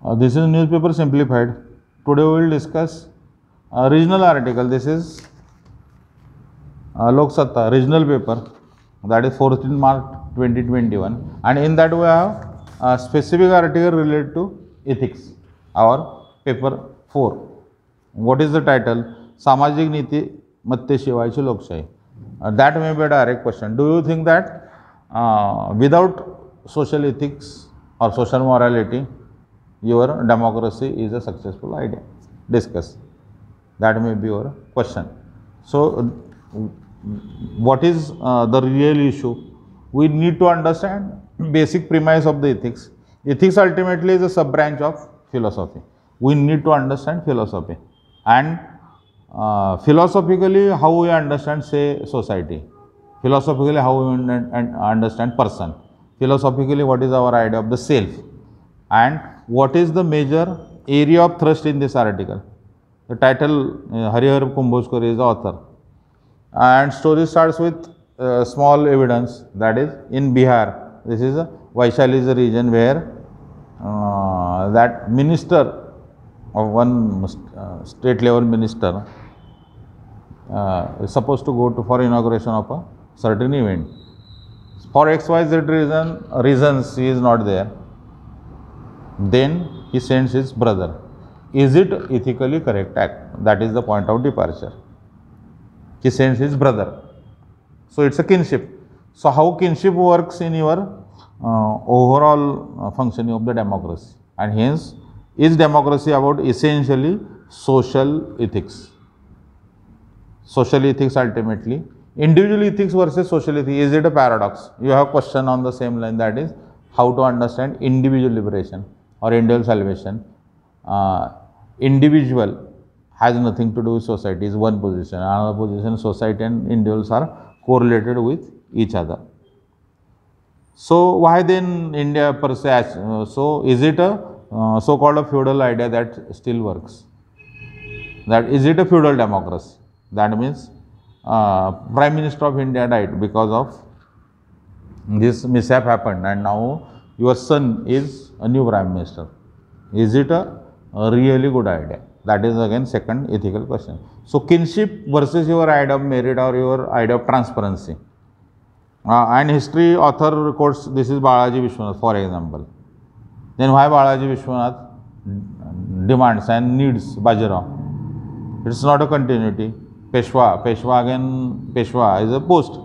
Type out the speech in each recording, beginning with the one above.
This is newspaper simplified. Today we will discuss a regional article. This is Lok Satta regional paper, that is 14 March 2021, and in that we have a specific article related to ethics, our paper 4. What is the title? सामाजिक नीति मत्तेशिवायची लोकशाही. That may be a direct question. Do you think that without social ethics or social morality, your democracy is a successful idea? Discuss. That may be your question. So, what is the real issue? We need to understand basic premise of the ethics. Ethics ultimately is a sub branch of philosophy. We need to understand philosophy, and philosophically how we understand, say, society, philosophically how we understand person, philosophically what is our idea of the self, and what is the major area of thrust in this article. The title, Harihar Kumbhoskar is the author, and story starts with small evidence, that is in Bihar. This is Vaishali is a region where that minister of one state level minister is supposed to go for inauguration of a certain event. For XYZ reasons he is not there. Then he sends his brother. Is it ethically correct act? That is the point of departure. He sends his brother. So it's a kinship. So how kinship works in your overall functioning of the democracy, and hence is democracy about essentially social ethics. Social ethics ultimately, individual ethics versus social ethics, is it a paradox? You have a question on the same line, that is how to understand individual liberation or individual salvation. Individual has nothing to do with society, is one position. Another position, society and individuals are correlated with each other. So why then India per se? So is it a so-called a feudal idea that still works? That is it a feudal democracy? That means Prime Minister of India died because of this mishap happened, and now your son is a new Prime Minister. Is it a really good idea? That is again second ethical question. So kinship versus your idea of merit or your idea of transparency. And history author records, this is Balaji Vishwanath, for example. Then why Balaji Vishwanath demands and needs Bajirao? It's not a continuity. Peshwa again, Peshwa is a post,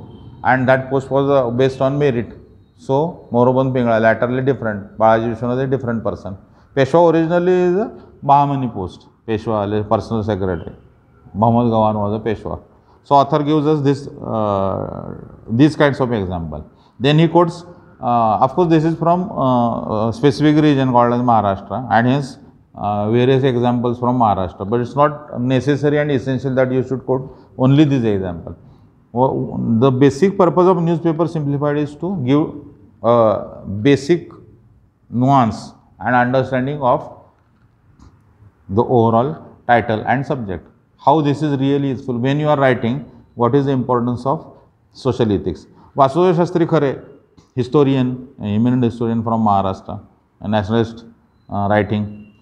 and that post was based on merit. So Moroband Pingala, laterally different. Balaji Vishwanath is a different person. Peshwa originally is a Mahamani post. Peshwa, personal secretary. Muhammad Gawan was a Peshwa. So author gives us this these kinds of example. Then he quotes, of course this is from a specific region called as Maharashtra, and hence various examples from Maharashtra, but it's not necessary and essential that you should quote only this example. The basic purpose of newspaper simplified is to give basic nuance and understanding of the overall title and subject. How this is really useful when you are writing what is the importance of social ethics. Vasudeva Shastri Khare, historian, eminent historian from Maharashtra, a nationalist writing.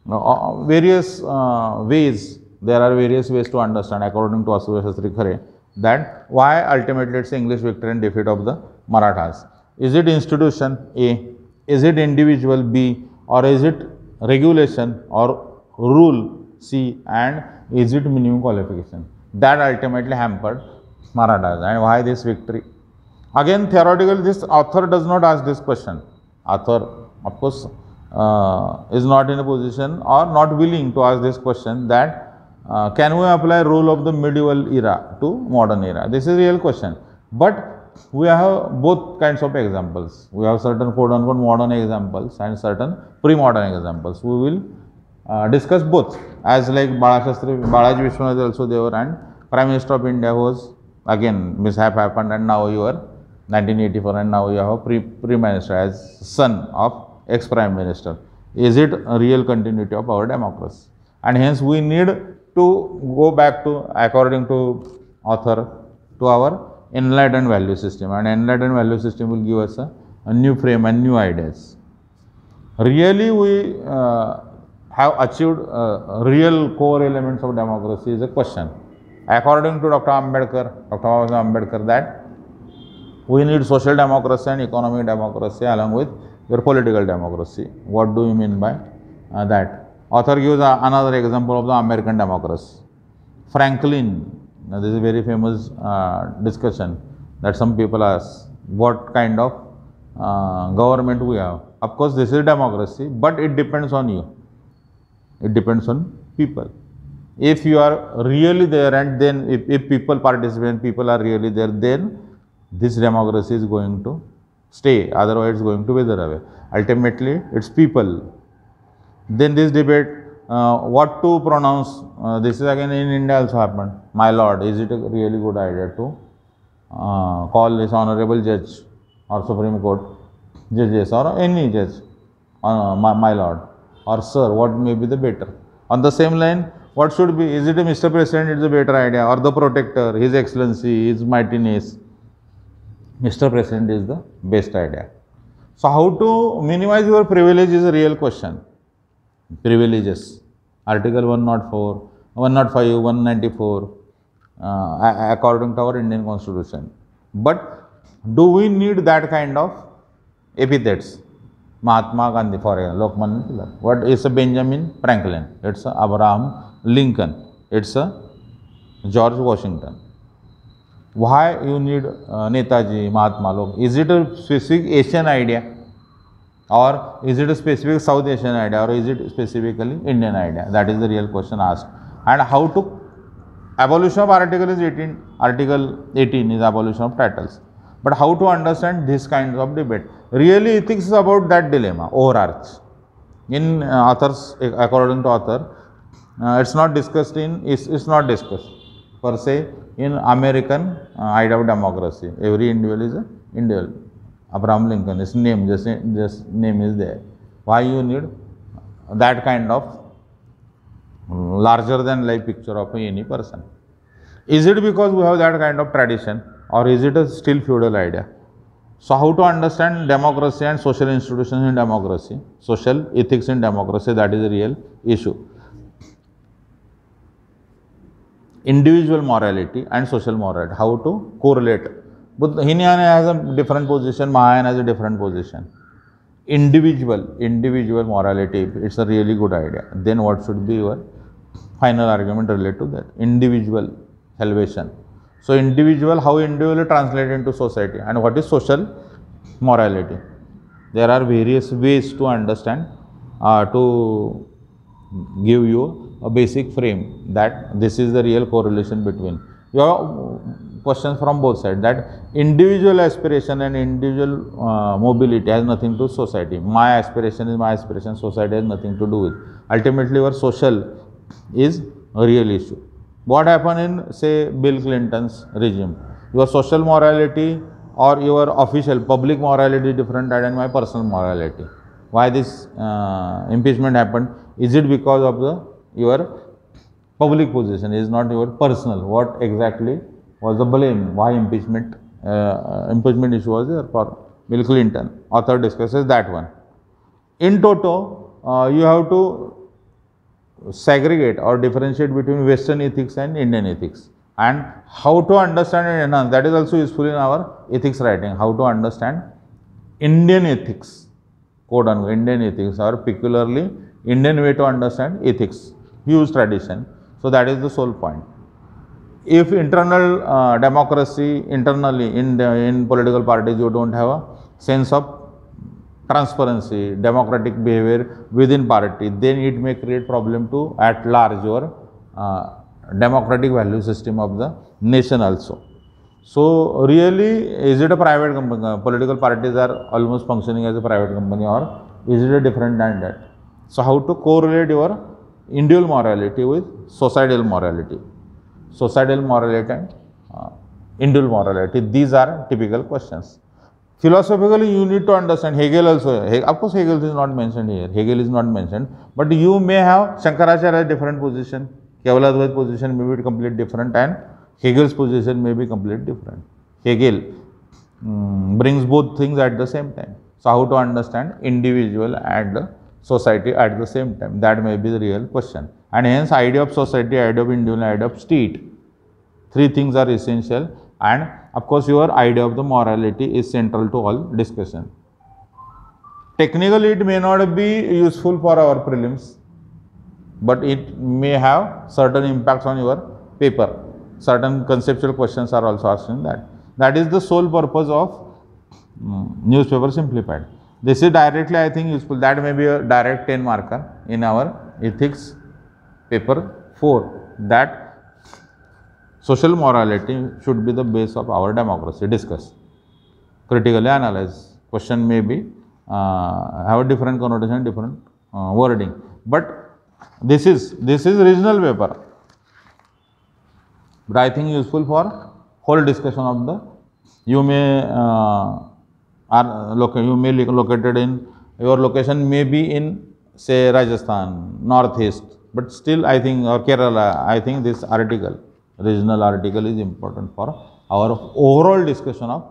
Various ways, there are various ways to understand according to Vasudeva Shastri Khare that why ultimately it's English victory and defeat of the Marathas. Is it institution A? Is it individual B? Or is it regulation or rule C? And is it minimum qualification? That ultimately hampered Marathas. And why this victory? Again, theoretically, this author does not ask this question. Author, of course, is not in a position or not willing to ask this question that can we apply rule of the medieval era to modern era? This is a real question. But we have both kinds of examples. We have certain quote-unquote modern examples and certain pre-modern examples. We will discuss both, as like Balaji Vishwanath also there, and Prime Minister of India was again mishap happened, and now you are 1984, and now you have a Prime Minister as son of ex-Prime Minister. Is it a real continuity of our democracy? And hence we need to go back to, according to author, to our enlightened value system, and enlightened value system will give us a new frame and new ideas. really we have achieved real core elements of democracy is a question. According to Dr. Ambedkar, that we need social democracy and economic democracy along with your political democracy. What do you mean by that? Author gives another example of the American democracy. Franklin, now this is a very famous discussion that some people ask, what kind of government we have. Of course, this is democracy, but it depends on you. It depends on people. If you are really there, and then if people participate, people are really there, then this democracy is going to stay. Otherwise, it's going to wither away. Ultimately, it's people. Then this debate, what to pronounce, this is again in India also happened. My lord, is it a really good idea to call this honorable judge or Supreme Court judges or any judge, my lord or sir, what may be the better? On the same line, what should be, is it a Mr. President, it's a better idea, or the protector, His Excellency, His Mightiness? Mr. President is the best idea. So how to minimize your privilege is a real question. Privileges, Article 104, 105, 194, according to our Indian Constitution. But do we need that kind of epithets? Mahatma Gandhi, for example, Lokmanya Tilak. What is a Benjamin Franklin? It's a Abraham Lincoln. It's a George Washington. Why you need Netaji, Mahatma Lok? Is it a specific Asian idea? Or is it a specific South Asian idea, or is it specifically Indian idea? That is the real question asked. And how to abolition of Article 18 is abolition of titles. But how to understand this kind of debate? Really, ethics is about that dilemma, overarch. In authors, according to author, it's not discussed per se in American idea of democracy. Every individual is an individual. Abraham Lincoln, his name, just name is there. Why you need that kind of larger than life picture of any person? Is it because we have that kind of tradition, or is it a still feudal idea? So how to understand democracy and social institutions in democracy, social ethics in democracy, that is a real issue. Individual morality and social morality, how to correlate. But Hinayana has a different position, Mahayana has a different position. Individual morality, it's a really good idea. Then what should be your final argument related to that? Individual salvation. So individual, how individual translate into society, and what is social morality? There are various ways to understand, to give you a basic frame that this is the real correlation between. Your questions from both sides, that individual aspiration and individual mobility has nothing to do with society. My aspiration is my aspiration, society has nothing to do with. Ultimately, your social is a real issue. What happened in, say, Bill Clinton's regime? Your social morality or your official public morality is different than my personal morality. Why this impeachment happened? Is it because of your public position, is not your personal? What exactly was the blame? Why impeachment issue was there for Bill Clinton? Author discusses that one. In toto, you have to segregate or differentiate between Western ethics and Indian ethics, and how to understand and enhance. That is also useful in our ethics writing. How to understand Indian ethics, quote unquote, Indian ethics, or peculiarly Indian way to understand ethics, huge tradition. So that is the sole point. If internal democracy, internally in political parties, you don't have a sense of transparency, democratic behavior within party, then it may create problem to at large your democratic value system of the nation also. So really, is it a private company? Political parties are almost functioning as a private company, or is it a different than that? So how to correlate your individual morality with societal morality? Societal morality and individual morality, these are typical questions. Philosophically, you need to understand Hegel also. Of course, Hegel is not mentioned here. Hegel is not mentioned. But you may have Shankaracharya's different position. Kevaladvaita's position may be completely different, and Hegel's position may be completely different. Hegel brings both things at the same time. So how to understand individual and society at the same time? That may be the real question. And hence idea of society, idea of individual, idea of state. Three things are essential, and of course your idea of the morality is central to all discussion. Technically it may not be useful for our prelims, but it may have certain impacts on your paper. Certain conceptual questions are also asked in that. That is the sole purpose of newspaper simplified. This is directly, I think, useful. That may be a direct 10 marker in our ethics paper 4. That social morality should be the base of our democracy. Discuss, critically analyze. Question may be have a different connotation, different wording, but this is regional paper. But I think useful for whole discussion of the. You may you may be located in, your location may be in say Rajasthan, northeast, but still I think, or Kerala, I think this article, regional article, is important for our overall discussion of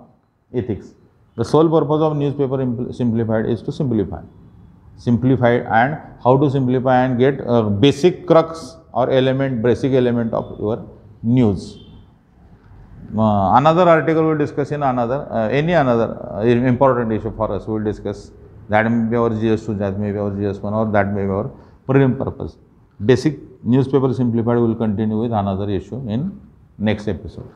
ethics. The sole purpose of newspaper simplified is to simplify, and how to simplify and get a basic crux or element, basic element of your news. Another article we will discuss in another, any another important issue for us, we will discuss. That may be our GS2, that may be our GS1, or that may be our prelim purpose. Basic newspaper simplified will continue with another issue in next episode.